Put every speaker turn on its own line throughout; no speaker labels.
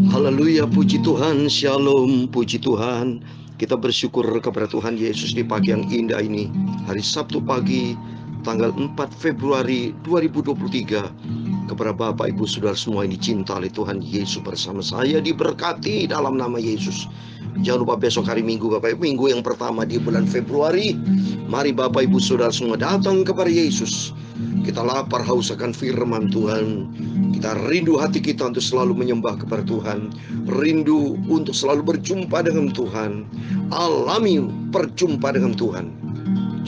Haleluya, puji Tuhan, shalom, puji Tuhan. Kita bersyukur kepada Tuhan Yesus di pagi yang indah ini. Hari Sabtu pagi, tanggal 4 Februari 2023. Kepada Bapak, Ibu, Saudara semua yang dicinta oleh Tuhan Yesus, bersama saya diberkati dalam nama Yesus. Jangan lupa besok hari Minggu, Bapak Ibu, minggu yang pertama di bulan Februari. Mari Bapak, Ibu, Saudara semua datang kepada Yesus. Kita lapar haus akan firman Tuhan. Kita rindu hati kita untuk selalu menyembah kepada Tuhan. Rindu untuk selalu berjumpa dengan Tuhan. Alami berjumpa dengan Tuhan.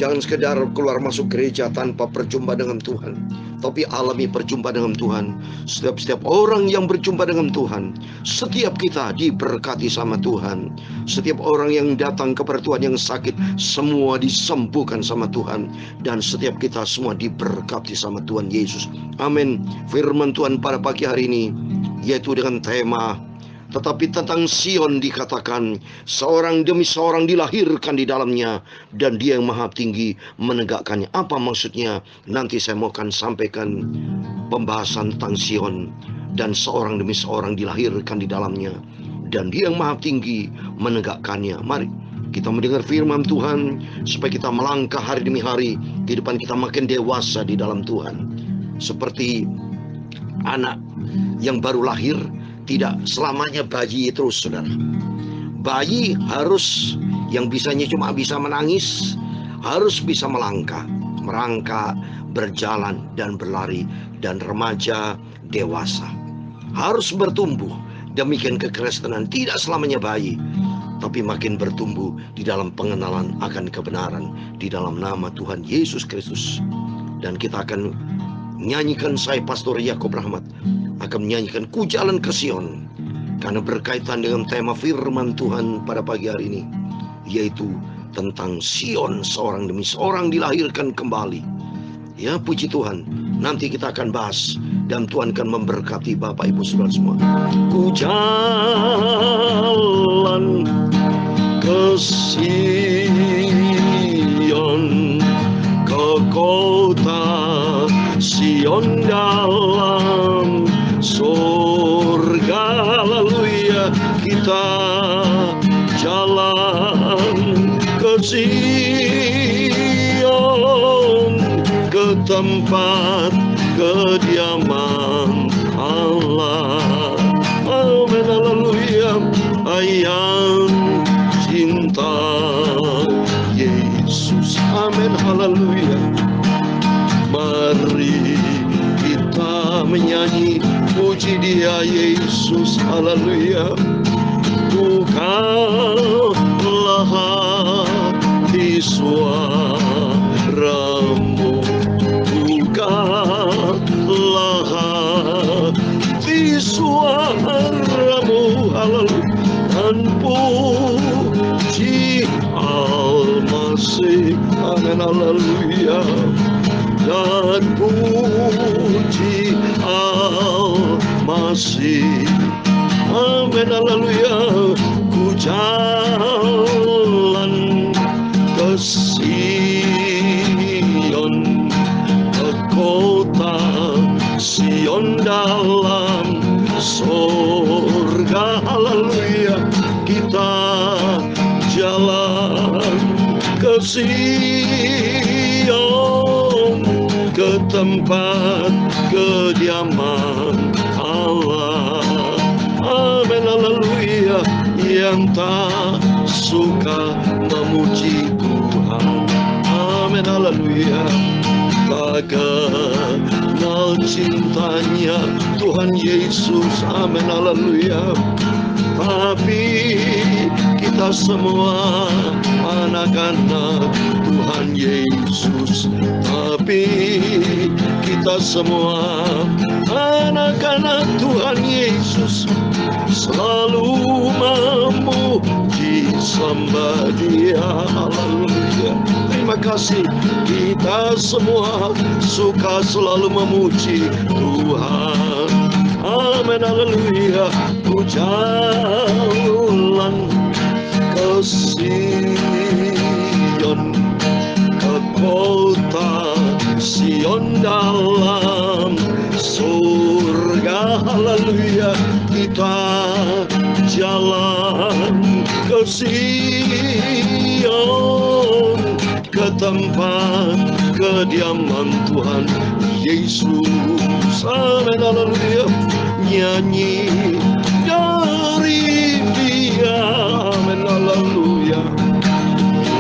Jangan sekedar keluar masuk gereja tanpa berjumpa dengan Tuhan, tapi alami berjumpa dengan Tuhan. Setiap orang yang berjumpa dengan Tuhan, setiap kita diberkati sama Tuhan. Setiap orang yang datang kepada Tuhan yang sakit, semua disembuhkan sama Tuhan. Dan setiap kita semua diberkati sama Tuhan Yesus. Amin. Firman Tuhan pada pagi hari ini, yaitu dengan tema tetapi tentang Sion dikatakan, seorang demi seorang dilahirkan di dalamnya, dan Dia yang Maha Tinggi menegakkannya. Apa maksudnya? Nanti saya mau akan sampaikan pembahasan tentang Sion, dan seorang demi seorang dilahirkan di dalamnya, dan Dia yang Maha Tinggi menegakkannya. Mari kita mendengar firman Tuhan, supaya kita melangkah hari demi hari, kehidupan kita makin dewasa di dalam Tuhan. Seperti anak yang baru lahir, tidak selamanya bayi terus, saudara. Bayi harus, yang bisanya cuma bisa menangis, harus bisa melangkah, merangkak, berjalan, dan berlari. Dan remaja, dewasa, harus bertumbuh. Demikian kekristenan, tidak selamanya bayi, tapi makin bertumbuh di dalam pengenalan akan kebenaran di dalam nama Tuhan Yesus Kristus. Dan kita akan nyanyikan, saya Pastor Yakob Rahmat akan menyanyikan Ku Jalan ke Sion, karena berkaitan dengan tema firman Tuhan pada pagi hari ini, yaitu tentang Sion, seorang demi seorang dilahirkan kembali. Ya, puji Tuhan. Nanti kita akan bahas, dan Tuhan akan memberkati Bapak, Ibu, Saudara semua. Ku jalan ke Sion, ke kota Sion dalam surga. Haleluya, kita jalan ke Sion, ke tempat kediaman Allah. Amin, haleluya. Ayam cinta Yesus, amin, haleluya. Mari kita menyanyi, puji Dia Yesus, haleluya. Bukalah hati suaramu, bukalah hati suaramu, haleluya. Dan puji Al-Masih, amin, haleluya. Dan puji Al-Masih, amin, haleluya. Ku jalan ke Sion, ke kota Sion dalam surga. Haleluya, kita jalan ke Sion, ke tempat kediaman Allah. Amin, haleluya. Yang tak suka memuji Tuhan, amin, haleluya. Tak kenal cintanya Tuhan Yesus, amin, haleluya. Tapi kita semua anak-anak Tuhan Yesus. Tapi kita semua anak-anak Tuhan Yesus, selalu memuji sembah Dia. Haleluya. Terima kasih. Kita semua suka selalu memuji Tuhan. Amin, haleluya. Ku jalan ke Sion, ke kota Sion dalam surga. haleluya, kita jalan ke Sion, ke tempat kediaman Tuhan Yesus. Amin, haleluya. Nyanyi dari Dia, amin, haleluya,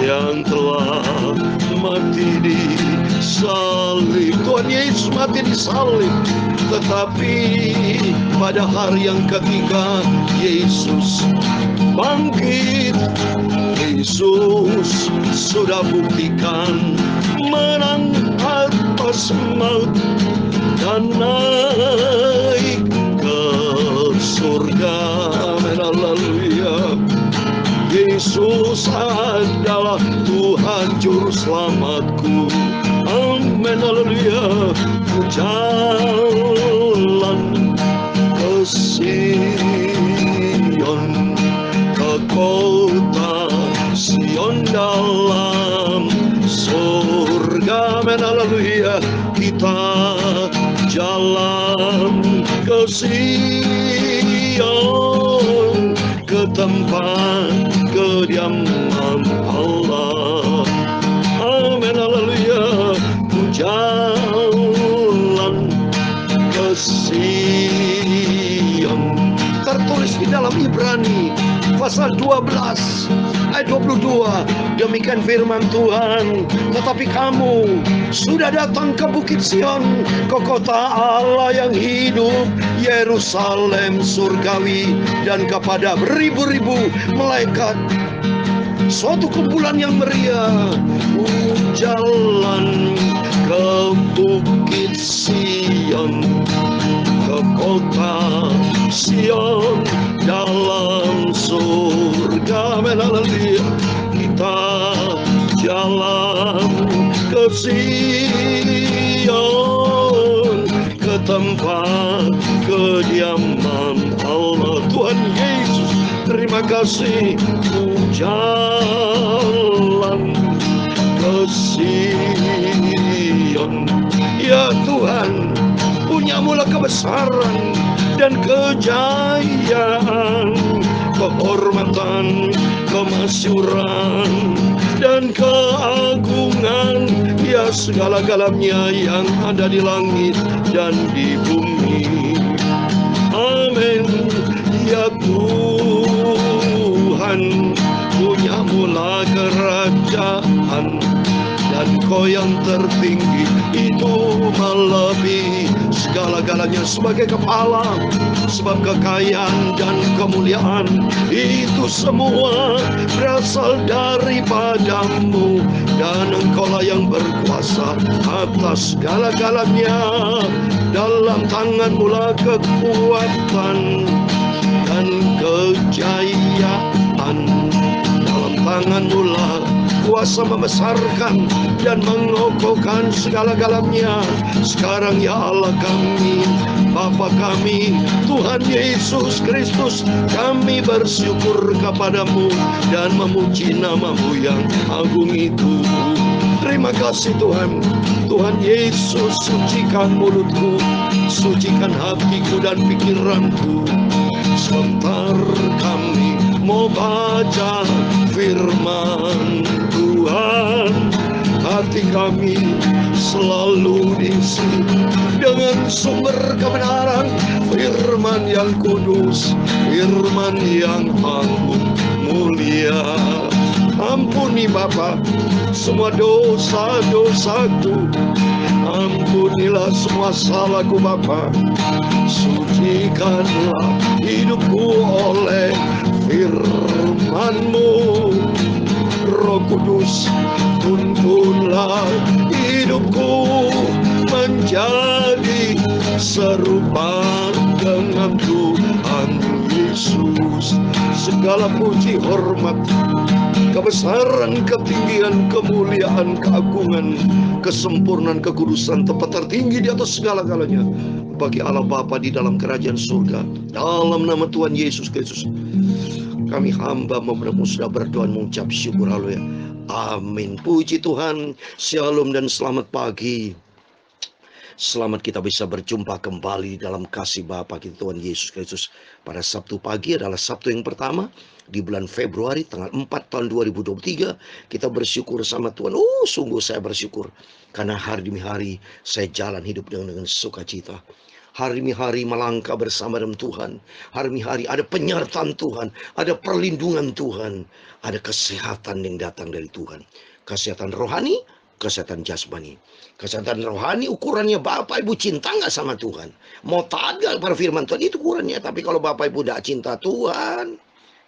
yang telah mati di salib. Tuhan Yesus mati di salib, tetapi pada hari yang ketiga Yesus bangkit. Yesus sudah buktikan menang atas maut dan naik ke surga. Amin, haleluya. Yesus adalah Tuhan juru selamatku. Amin, haleluya. Ku jalan ke Sion, ke kota Sion dalam surga. Amin, haleluya. Kita jalan ke Sion, ke tempat kediaman Allah. Amin, haleluya. Ku jalan ke Sion. Tertulis di dalam Ibrani pasal 12 ayat 22, demikian firman Tuhan, tetapi kamu sudah datang ke Bukit Sion, ke kota Allah yang hidup, Yerusalem surgawi, dan kepada beribu-ribu malaikat, suatu kumpulan yang meriah. Jalan ke Bukit Sion, ke kota Sion dalam surga. Amin, haleluya. Kita jalan ke Sion, ke tempat kediaman Allah. Tuhan Yesus, terima kasih. Ku jalan ke Sion. Ya Tuhan, punyamulah kebesaran dan kejayaan, kehormatan, kemasyuran, dan keagungan, ya segala-galanya yang ada di langit dan di bumi. Amin. Ya Tuhan, punyamulah kerajaan, dan Kau yang tertinggi itu melebihi segala-galanya sebagai kepala, sebab kekayaan dan kemuliaan itu semua berasal daripadamu, dan Engkaulah yang berkuasa atas segala-galanya. Dalam tangan-Mu lah kekuatan dan kejayaan, dalam tangan-Mu lah kuasa membesarkan dan mengokohkan segala-galanya. Sekarang ya Allah kami, Bapa kami, Tuhan Yesus Kristus, kami bersyukur kepadamu dan memuji nama-Mu yang agung itu. Terima kasih Tuhan. Tuhan Yesus, sucikan mulutku, sucikan hatiku dan pikiranku. Sebentar kami mau baca firman Tuhan, hati kami selalu diisi dengan sumber kebenaran, firman yang kudus, firman yang agung mulia. Ampuni Bapa semua dosa-dosaku, ampunilah semua salahku Bapa. Sucikanlah hidupku oleh firman-Mu. Roh Kudus, tuntunlah hidupku menjadi serupa dengan Tuhan Yesus. Segala puji, hormat, kebesaran, ketinggian, kemuliaan, keagungan, kesempurnaan, kekudusan, tempat tertinggi di atas segala-galanya bagi Allah Bapa di dalam kerajaan surga. Dalam nama Tuhan Yesus Kristus kami hamba memohon sudah berdoa mengucap syukur, haleluya. Amin. Puji Tuhan. Shalom dan selamat pagi. Selamat kita bisa berjumpa kembali dalam kasih Bapa kita Tuhan Yesus Kristus. Pada Sabtu pagi adalah Sabtu yang pertama di bulan Februari tanggal 4 tahun 2023. Kita bersyukur sama Tuhan. Sungguh saya bersyukur karena hari demi hari saya jalan hidup dengan sukacita. Hari demi hari melangkah bersama dengan Tuhan. Hari demi hari ada penyertaan Tuhan, ada perlindungan Tuhan, ada kesehatan yang datang dari Tuhan. Kesehatan rohani, kesehatan jasmani. Kesehatan rohani ukurannya Bapak Ibu cinta nggak sama Tuhan. Mau taat nggak pada firman Tuhan, itu ukurannya. Tapi kalau Bapak Ibu tidak cinta Tuhan,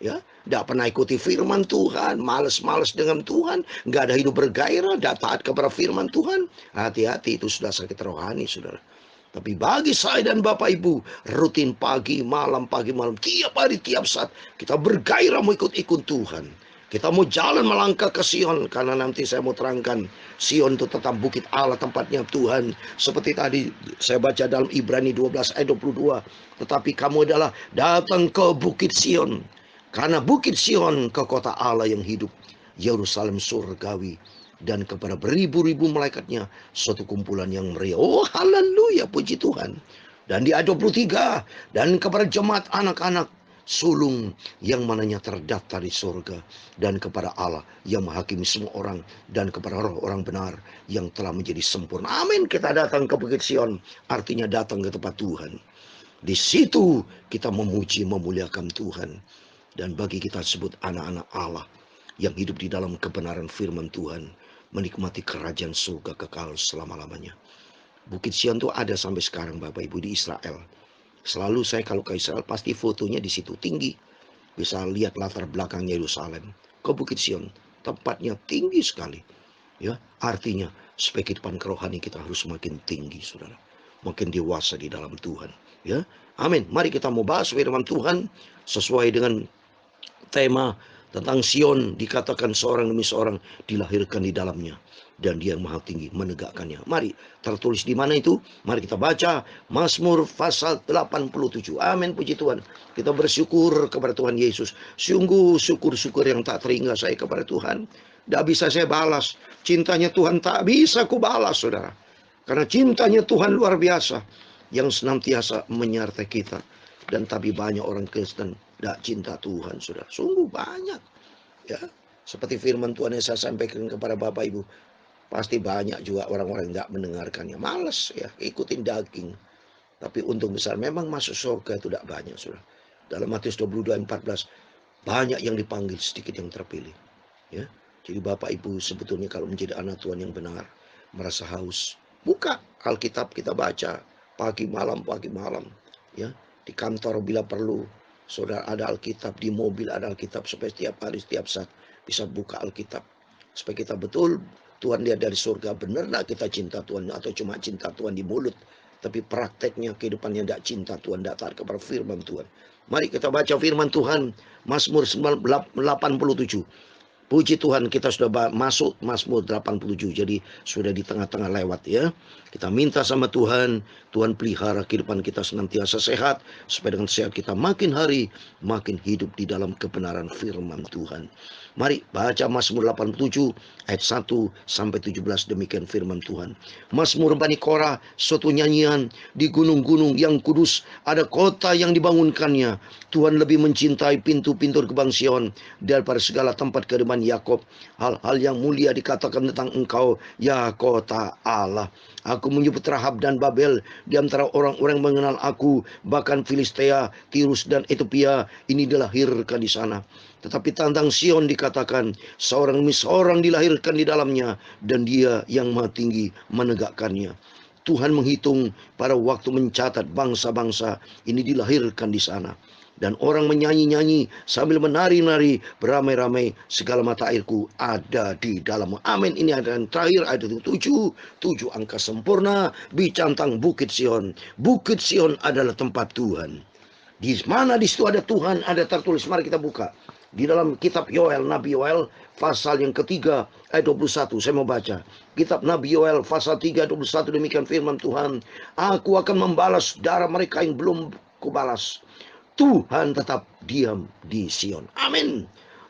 ya, tidak pernah ikuti firman Tuhan, males-males dengan Tuhan, nggak ada hidup bergairah, tidak taat kepada firman Tuhan, hati-hati, itu sudah sakit rohani, saudara. Tapi bagi saya dan Bapak Ibu, rutin pagi malam, tiap hari, tiap saat, kita bergairah mau ikut-ikut Tuhan. Kita mau jalan melangkah ke Sion, karena nanti saya mau terangkan, Sion itu tetap bukit Allah, tempatnya Tuhan. Seperti tadi saya baca dalam Ibrani 12 ayat 22. Tetapi kamu adalah datang ke bukit Sion, karena bukit Sion ke kota Allah yang hidup, Yerusalem surgawi, dan kepada beribu-ribu malaikatnya suatu kumpulan yang meriah. Oh haleluya, puji Tuhan. Dan di ayat 23, dan kepada jemaat anak-anak sulung yang mananya terdaftar di surga, dan kepada Allah yang menghakimi semua orang, dan kepada roh orang benar yang telah menjadi sempurna. Amin. Kita datang ke bukit Sion, artinya datang ke tempat Tuhan. Di situ kita memuji, memuliakan Tuhan. Dan bagi kita sebut anak-anak Allah yang hidup di dalam kebenaran firman Tuhan, menikmati kerajaan surga kekal selama-lamanya. Bukit Sion itu ada sampai sekarang Bapak Ibu di Israel. Selalu saya kalau ke Israel pasti fotonya di situ tinggi. Bisa lihat latar belakang Yerusalem ke Bukit Sion. Tempatnya tinggi sekali. Ya, artinya supaya kehidupan kerohani kita harus makin tinggi, saudara. Makin dewasa di dalam Tuhan. Ya, amin. Mari kita mau bahas firman Tuhan sesuai dengan tema tentang Sion. Dikatakan seorang demi seorang dilahirkan di dalamnya, dan Dia yang maha tinggi menegakkannya. Mari, tertulis di mana itu? Mari kita baca Mazmur pasal 87. Amin, puji Tuhan. Kita bersyukur kepada Tuhan Yesus. Sungguh syukur-syukur yang tak terhingga saya kepada Tuhan. Tidak bisa saya balas. Cintanya Tuhan tak bisa ku balas, saudara. Karena cintanya Tuhan luar biasa, yang senantiasa menyertai kita. Dan tapi banyak orang Kristen tidak cinta Tuhan, saudara. Sungguh banyak. Ya, seperti firman Tuhan yang saya sampaikan kepada Bapak Ibu. Pasti banyak juga orang-orang yang tidak mendengarkannya. Males ya, ikutin daging. Tapi untung besar, memang masuk surga itu tidak banyak, saudara. Dalam Matius 22:14, banyak yang dipanggil, sedikit yang terpilih. Ya, jadi Bapak Ibu sebetulnya kalau menjadi anak Tuhan yang benar, merasa haus, buka Alkitab kita baca pagi malam. Ya, di kantor bila perlu, saudara ada Alkitab, di mobil ada Alkitab, supaya setiap hari, setiap saat bisa buka Alkitab. Supaya kita betul Tuhan lihat dari surga, benar tak kita cinta Tuhan, atau cuma cinta Tuhan di mulut, tapi prakteknya kehidupannya tidak cinta Tuhan, tidak taat kepada firman Tuhan. Mari kita baca firman Tuhan, Mazmur 87. Puji Tuhan, kita sudah masuk Mazmur 87. Jadi sudah di tengah-tengah lewat ya. Kita minta sama Tuhan, Tuhan pelihara kehidupan kita senantiasa sehat, supaya dengan sehat kita makin hari makin hidup di dalam kebenaran firman Tuhan. Mari baca Mazmur 87 ayat 1 sampai 17, demikian firman Tuhan. Mazmur Bani Korah, suatu nyanyian di gunung-gunung yang kudus, ada kota yang dibangunkannya. Tuhan lebih mencintai pintu-pintu gerbang Sion daripada segala tempat kediaman Yakob. Hal-hal yang mulia dikatakan tentang engkau, ya kota Allah. Aku menyebut Rahab dan Babel di antara orang-orang yang mengenal aku, bahkan Filistea, Tirus dan Ethiopia ini dilahirkan di sana. Tetapi tentang Sion dikatakan, seorang demi seorang dilahirkan di dalamnya, dan Dia yang maha tinggi menegakkannya. Tuhan menghitung pada waktu mencatat bangsa-bangsa ini dilahirkan di sana. Dan orang menyanyi-nyanyi sambil menari-nari beramai-ramai, segala mata airku ada di dalam. Amin. Ini ada yang terakhir, ada 7 angka sempurna bicara tentang Bukit Sion. Bukit Sion adalah tempat Tuhan. Di mana di situ ada Tuhan, ada tertulis. Mari kita buka di dalam kitab Yoel, Nabi Yoel pasal yang ketiga ayat 21. Saya mau baca kitab Nabi Yoel pasal 3 ayat 21, demikian firman Tuhan. Aku akan membalas darah mereka yang belum kubalas. Tuhan tetap diam di Sion. Amin.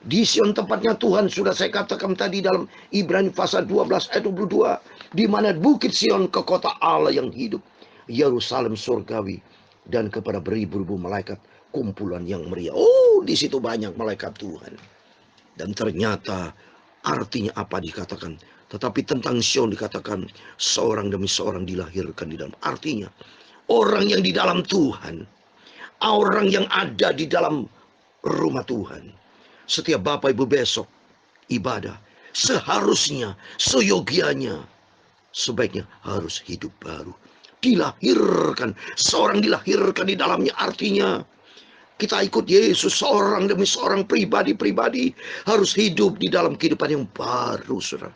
Di Sion tempatnya Tuhan, sudah saya katakan tadi dalam Ibrani pasal 12 ayat 22. di mana bukit Sion ke kota Allah yang hidup, Yerusalem surgawi, dan kepada beribu-ribu malaikat kumpulan yang meriah. Oh, di situ banyak malaikat Tuhan. Dan ternyata artinya apa dikatakan? Tetapi tentang Sion dikatakan seorang demi seorang dilahirkan di dalam. Artinya orang yang di dalam Tuhan, orang yang ada di dalam rumah Tuhan. Setiap Bapak Ibu besok ibadah, seharusnya, seyogianya, sebaiknya harus hidup baru. Dilahirkan, seorang dilahirkan di dalamnya, artinya kita ikut Yesus seorang demi seorang, pribadi-pribadi harus hidup di dalam kehidupan yang baru, saudara.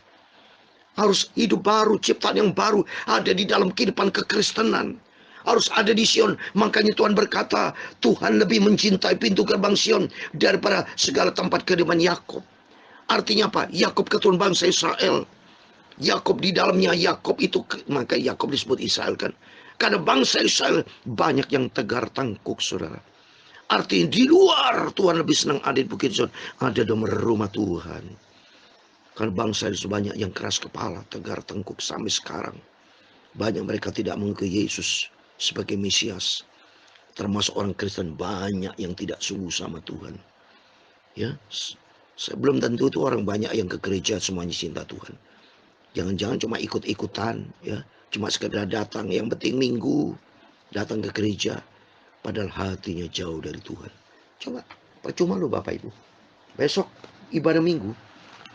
Harus hidup baru, ciptaan yang baru ada di dalam kehidupan kekristenan. Harus ada di Sion. Makanya Tuhan berkata, Tuhan lebih mencintai pintu gerbang Sion daripada segala tempat kediaman Yakub. Artinya apa? Yakub keturunan bangsa Israel. Yakub di dalamnya, Yakub itu, maka Yakub disebut Israel kan. Karena bangsa Israel banyak yang tegar tangkuk, saudara. Artinya di luar Tuhan lebih senang ada di bukit Sion, ada di rumah Tuhan. Karena bangsa itu banyak yang keras kepala, tegar tangkuk sampai sekarang. Banyak mereka tidak mengikuti Yesus sebagai Mesias. Termasuk orang Kristen banyak yang tidak sungguh sama Tuhan. Ya, sebelum tentu itu orang banyak yang ke gereja semuanya cinta Tuhan. Jangan-jangan cuma ikut-ikutan, ya, cuma sekedar datang, yang penting minggu datang ke gereja, padahal hatinya jauh dari Tuhan. Coba, percuma loh Bapak Ibu. Besok ibadah minggu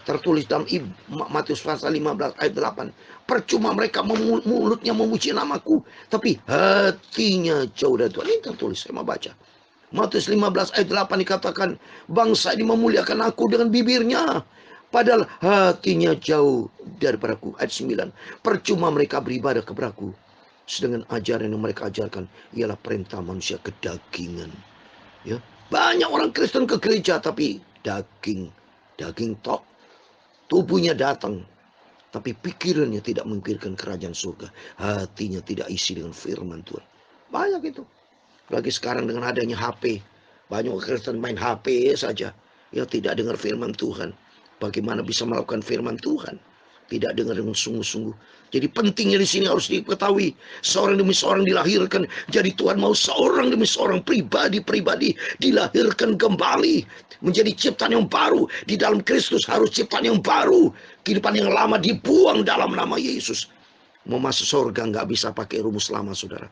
tertulis dalam Matius pasal 15 ayat 8. Percuma mereka mulutnya memuji namaku, tapi hatinya jauh dari Tuhan. Ini tertulis, saya mau baca. Matius 15 ayat 8 dikatakan, bangsa ini memuliakan aku dengan bibirnya, padahal hatinya jauh daripadaku. Ayat 9. Percuma mereka beribadah kepadaku, sedangkan ajaran yang mereka ajarkan ialah perintah manusia kedagingan. Ya, banyak orang Kristen ke gereja tapi daging tok. Tubuhnya datang, tapi pikirannya tidak memikirkan kerajaan surga. Hatinya tidak isi dengan firman Tuhan. Banyak itu. Lagi sekarang dengan adanya HP, banyak Kristen main HP saja. Ya, tidak dengar firman Tuhan. Bagaimana bisa melakukan firman Tuhan? Tidak dengar dengan sungguh-sungguh. Jadi pentingnya di sini harus diketahui, seorang demi seorang dilahirkan. Jadi Tuhan mau seorang demi seorang, pribadi-pribadi dilahirkan kembali menjadi ciptaan yang baru di dalam Kristus. Harus ciptaan yang baru. Kehidupan yang lama dibuang dalam nama Yesus. Mau masuk surga nggak bisa pakai rumus lama, saudara.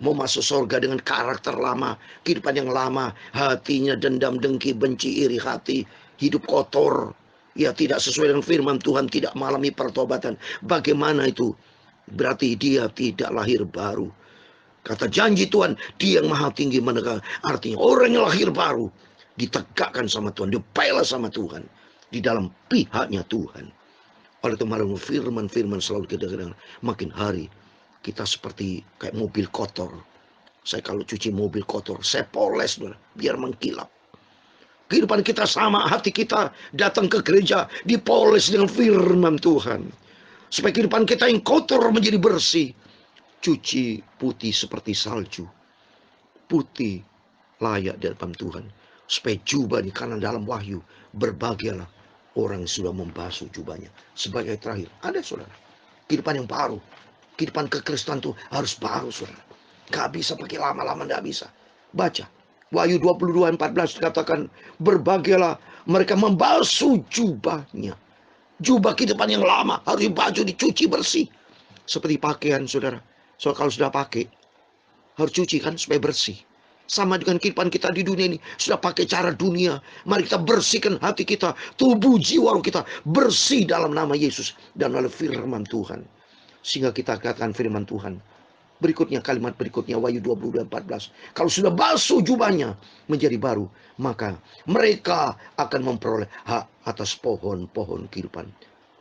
Mau masuk surga dengan karakter lama, kehidupan yang lama, hatinya dendam, dengki, benci, iri hati, hidup kotor, ya tidak sesuai dengan firman Tuhan, tidak mengalami pertobatan. Bagaimana itu? Berarti dia tidak lahir baru. Kata janji Tuhan, dia yang maha tinggi menegak. Artinya orang yang lahir baru ditegakkan sama Tuhan, dipela sama Tuhan, di dalam pihaknya Tuhan. Oleh itu melalui firman-firman selalu kita dengar, makin hari kita seperti kayak mobil kotor. Saya kalau cuci mobil kotor, saya poles biar mengkilap. Kehidupan kita sama, hati kita datang ke gereja dipoles dengan firman Tuhan. Supaya kehidupan kita yang kotor menjadi bersih. Cuci putih seperti salju. Putih layak di hadapan Tuhan. Supaya jubah di kanan dalam Wahyu, berbahagialah orang yang sudah membasuh jubahnya. Sebagai terakhir, ada saudara, kehidupan yang baru. Kehidupan kekristenan itu harus baru, saudara. Gak bisa pakai lama-lama, gak bisa. Baca Wahyu 22:14 dikatakan, berbahagialah mereka membasuh jubahnya. Jubah kehidupan yang lama harus dibasuh, dicuci bersih. Seperti pakaian, saudara. So kalau sudah pakai, harus cuci kan supaya bersih. Sama dengan kehidupan kita di dunia ini. Sudah pakai cara dunia. Mari kita bersihkan hati kita, tubuh, jiwa kita bersih dalam nama Yesus dan oleh firman Tuhan. Sehingga kita katakan firman Tuhan. Berikutnya, kalimat berikutnya, Wahyu 22:14. Kalau sudah basuh jubahnya menjadi baru, maka mereka akan memperoleh hak atas pohon-pohon kehidupan.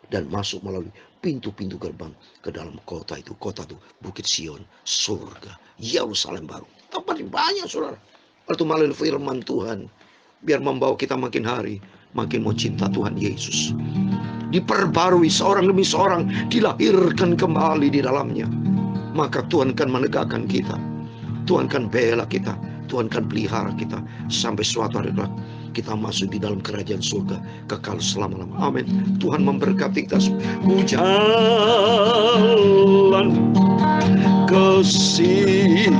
Dan masuk melalui pintu-pintu gerbang ke dalam kota itu. Kota itu, Bukit Sion, surga, Yerusalem baru. Tempat banyak, saudara. Itu melalui firman Tuhan. Biar membawa kita makin hari, makin mau cinta Tuhan Yesus. Diperbarui seorang demi seorang, dilahirkan kembali di dalamnya. Maka Tuhan akan menegakkan kita. Tuhan akan bela kita. Tuhan akan pelihara kita. Sampai suatu hari kelak kita masuk di dalam kerajaan surga kekal selama-lamanya. Amin. Tuhan memberkati kita semua. Ku jalan ke Sion,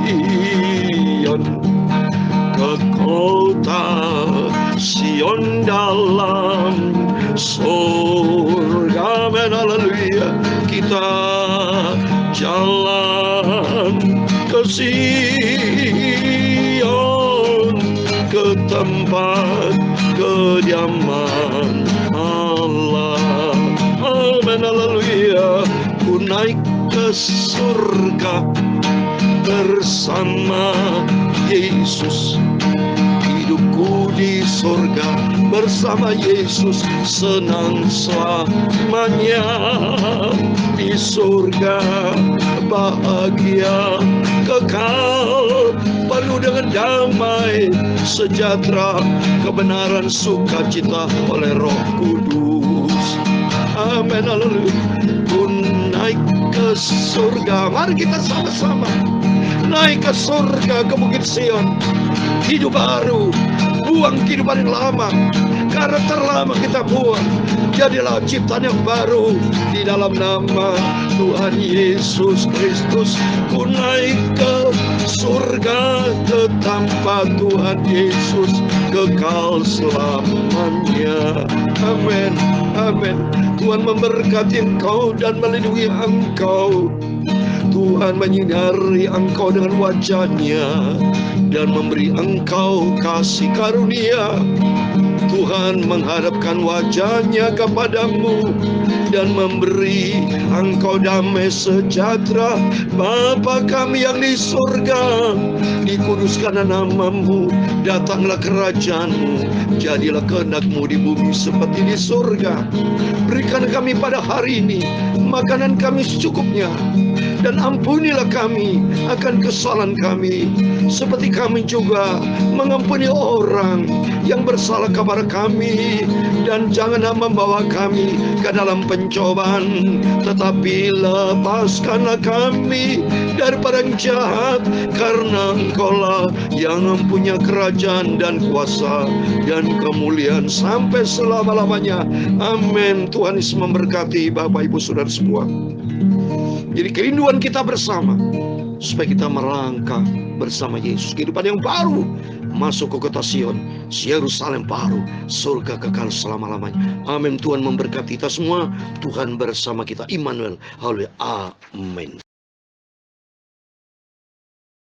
ke kota Sion dalam surga. Amin, haleluya. Kita jalan ke Sion, ke tempat kediaman Allah. Amin, haleluya. Ku naik ke surga bersama Yesus. Hidupku di surga bersama Yesus, senang selamanya di surga, bahagia kekal, penuh dengan damai, sejahtera, kebenaran, sukacita oleh Roh Kudus. Amin, haleluya. Ku naik ke surga. Mari kita sama-sama naik ke surga, ke Bukit Sion. Hidup baru, buang kehidupan yang lama, karakter lama kita buang, jadilah ciptaan yang baru di dalam nama Tuhan Yesus Kristus. Ku naik ke surga, ke tempat Tuhan Yesus, kekal selamanya. Amin, amin. Tuhan memberkati engkau dan melindungi engkau. Tuhan menyinari engkau dengan wajah-Nya dan memberi engkau kasih karunia. Tuhan menghadapkan wajah-Nya kepadamu dan memberi engkau damai sejahtera. Bapa kami yang di surga, dikuduskanlah nama-Mu, datanglah kerajaan-Mu, jadilah kehendak-Mu di bumi seperti di surga. Berikan kami pada hari ini makanan kami secukupnya, dan ampunilah kami akan kesalahan kami, seperti kami juga mengampuni orang yang bersalah kepada kami. Dan janganlah membawa kami ke dalam pencobaan, tetapi lepaskanlah kami daripada yang jahat, karena Engkaulah yang mempunyai kerajaan dan kuasa dan kemuliaan sampai selama-lamanya. Amin. Tuhan Yesus memberkati Bapak Ibu Saudara semua. Jadi kerinduan kita bersama supaya kita melangkah bersama Yesus, kehidupan yang baru, masuk ke kota Sion, Yerusalem baru, surga kekal selama-lamanya. Amin. Tuhan memberkati kita semua. Tuhan bersama kita. Immanuel. Haleluya. Amin.